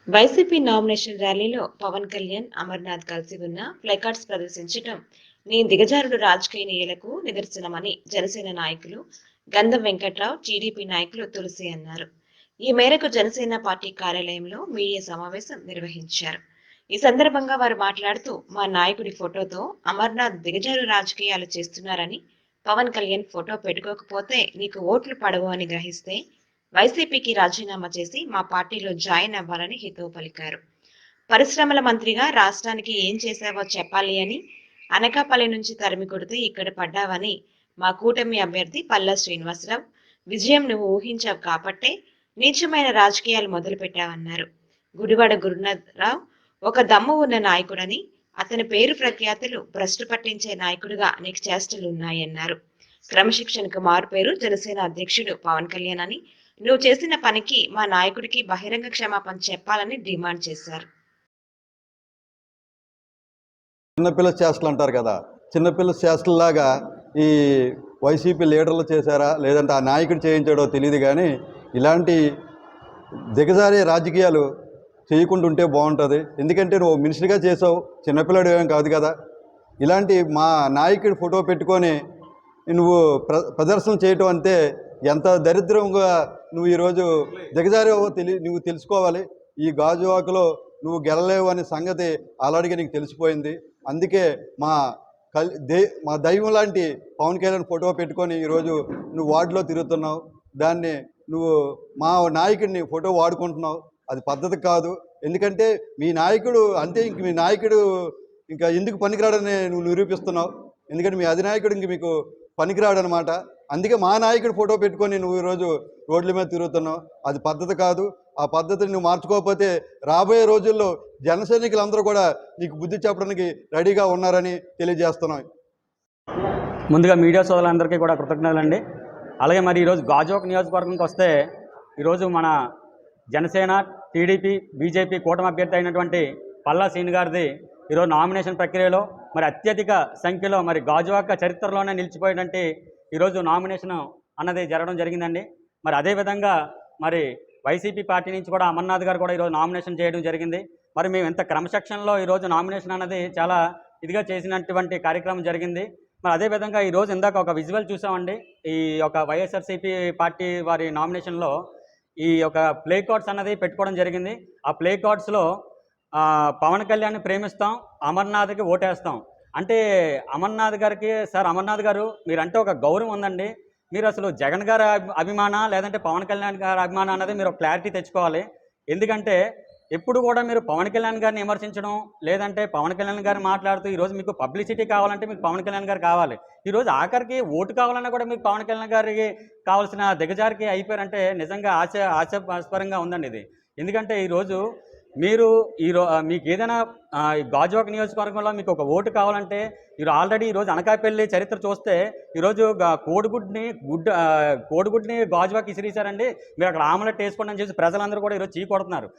YCP nomination ర్యాలీలో పవన్ కళ్యాణ్, అమర్నాథ్ కలిసి ఉన్న ప్లకార్డ్స్ ప్రదర్శించడం నీ దిగజారుడు రాజకీయ నేలకు నిదర్శనమని జనసేన నాయకులు గంధం వెంకట్రావు, టీడీపీ నాయకులు తులసి అన్నారు. ఈ మేరకు జనసేన పార్టీ కార్యాలయంలో మీడియా సమావేశం నిర్వహించారు. ఈ సందర్భంగా వారు మాట్లాడుతూ, మా నాయకుడి ఫోటోతో అమర్నాథ్ దిగజారు రాజకీయాలు చేస్తున్నారని, పవన్ కళ్యాణ్ ఫోటో పెట్టుకోకపోతే నీకు ఓట్లు పడవు అని గ్రహిస్తే వైసీపీకి రాజీనామా చేసి మా పార్టీలో జాయిన్ అవ్వాలని హితవు పలికారు. పరిశ్రమల మంత్రిగా రాష్ట్రానికి ఏం చేశావో చెప్పాలి అని, అనకాపల్లి నుంచి తరిమి కొడితే ఇక్కడ పడ్డావని, మా కూటమి అభ్యర్థి పల్లా శ్రీనివాసరావు విజయం నువ్వు ఊహించావు కాబట్టే నీచమైన రాజకీయాలు మొదలుపెట్టావన్నారు. గుడివాడ గురునాథరావు ఒక దమ్ము ఉన్న నాయకుడని, అతని పేరు ప్రఖ్యాతులు భ్రష్టు పట్టించే నాయకుడిగా అనేక చేష్టలు ఉన్నాయన్నారు. క్రమశిక్షణకు మారుపేరు జనసేన అధ్యక్షుడు పవన్ కళ్యాణ్ అని, నువ్వు చేసిన పనికి మా నాయకుడికి బహిరంగ క్షమాపణ చెప్పాలని డిమాండ్ చేశారు. చిన్నపిల్ల చేష్టలు అంటారు కదా, చిన్నపిల్ల చేష్టల్లాగా ఈ వైసీపీ లీడర్లు చేశారా లేదంటే ఆ నాయకుడు చేయించాడో తెలియదు, కానీ ఇలాంటి దిగజారే రాజకీయాలు చేయకుండా ఉంటే బాగుంటుంది. ఎందుకంటే నువ్వు మినిస్టర్గా చేసావు, చిన్నపిల్లడు ఏం కాదు కదా. ఇలాంటి మా నాయకుడి ఫోటో పెట్టుకొని నువ్వు ప్రదర్శన చేయటం అంటే ఎంత దరిద్రంగా నువ్వు ఈరోజు దిగజారేవో నువ్వు తెలుసుకోవాలి. ఈ గాజువాకలో నువ్వు గెలలేవు అనే సంగతి ఆల్రెడీగా నీకు తెలిసిపోయింది. అందుకే మా దైవం లాంటి పవన్ కళ్యాణ్ ఫోటో పెట్టుకొని ఈరోజు నువ్వు వార్డులో తిరుగుతున్నావు. దాన్ని నువ్వు మా నాయకుడిని ఫోటో వాడుకుంటున్నావు. అది పద్ధతి కాదు. ఎందుకంటే మీ నాయకుడు అంతే, ఇంక మీ నాయకుడు ఇంకా ఎందుకు పనికిరాడని నువ్వు నిరూపిస్తున్నావు. ఎందుకంటే మీ అధినాయకుడు ఇంక మీకు పనికిరాడనమాట. అందుకే మా నాయకుడు ఫోటో పెట్టుకొని నువ్వు ఈరోజు రోడ్ల మీద తిరుగుతున్నావు. అది పద్ధతి కాదు. ఆ పద్ధతిని నువ్వు మార్చుకోకపోతే రాబోయే రోజుల్లో జన సైనికులందరూ కూడా నీకు బుద్ధి చెప్పడానికి రెడీగా ఉన్నారని తెలియజేస్తున్నాం. ముందుగా మీడియా సోదరులందరికీ కూడా కృతజ్ఞతలండి. అలాగే మరి ఈరోజు గాజువాక నియోజకవర్గంకి వస్తే ఈరోజు మన జనసేన, టీడీపీ, బీజేపీ కూటమి అభ్యర్థి అయినటువంటి పల్లా శ్రీను గారిది ఈరోజు నామినేషన్ ప్రక్రియలో మరి అత్యధిక సంఖ్యలో మరి గాజువాక చరిత్రలోనే నిలిచిపోయేటువంటి ఈరోజు నామినేషన్ అన్నది జరగడం జరిగిందండి. మరి అదేవిధంగా మరి వైసీపీ పార్టీ నుంచి కూడా అమర్నాథ్ గారు కూడా ఈరోజు నామినేషన్ చేయడం జరిగింది. మరి మేము ఇంత క్రమశిక్షణలో ఈరోజు నామినేషన్ అన్నది చాలా ఇదిగా చేసినటువంటి కార్యక్రమం జరిగింది. మరి అదేవిధంగా ఈరోజు ఇందాక ఒక విజువల్ చూసామండి. ఈ యొక్క వైఎస్ఆర్సీపీ పార్టీ వారి నామినేషన్లో ఈ యొక్క ప్లే కార్డ్స్ అన్నది పెట్టుకోవడం జరిగింది. ఆ ప్లే కార్డ్స్లో పవన్ కళ్యాణ్ని ప్రేమిస్తాం, అమర్నాథ్కి ఓటేస్తాం అంటే అమర్నాథ్ గారికి, సార్ అమర్నాథ్ గారు మీరంటే ఒక గౌరవం ఉందండి. మీరు అసలు జగన్ గారి అభిమాన లేదంటే పవన్ కళ్యాణ్ గారి అభిమాన అన్నది మీరు క్లారిటీ తెచ్చుకోవాలి. ఎందుకంటే ఎప్పుడు కూడా మీరు పవన్ కళ్యాణ్ గారిని విమర్శించడం లేదంటే పవన్ కళ్యాణ్ గారు మాట్లాడుతూ ఈరోజు మీకు పబ్లిసిటీ కావాలంటే మీకు పవన్ కళ్యాణ్ గారు కావాలి. ఈరోజు ఆఖరికి ఓటు కావాలన్నా కూడా మీకు పవన్ కళ్యాణ్ గారికి కావాల్సిన దిగజారికి అయిపోయారంటే నిజంగా ఆశాస్పరంగా ఉందండి ఇది. ఎందుకంటే ఈరోజు మీరు మీకు ఏదైనా గాజువాక నియోజకవర్గంలో మీకు ఒక ఓటు కావాలంటే మీరు ఆల్రెడీ ఈరోజు అనకాపల్లి చరిత్ర చూస్తే ఈరోజు కోడిగుడ్ని గాజువాక ఇసిరేశారండి. మీరు అక్కడ ఆమ్లెట్ వేసుకోండి అని చెప్పి ప్రజలందరూ కూడా ఈరోజు చీ కొడుతున్నారు.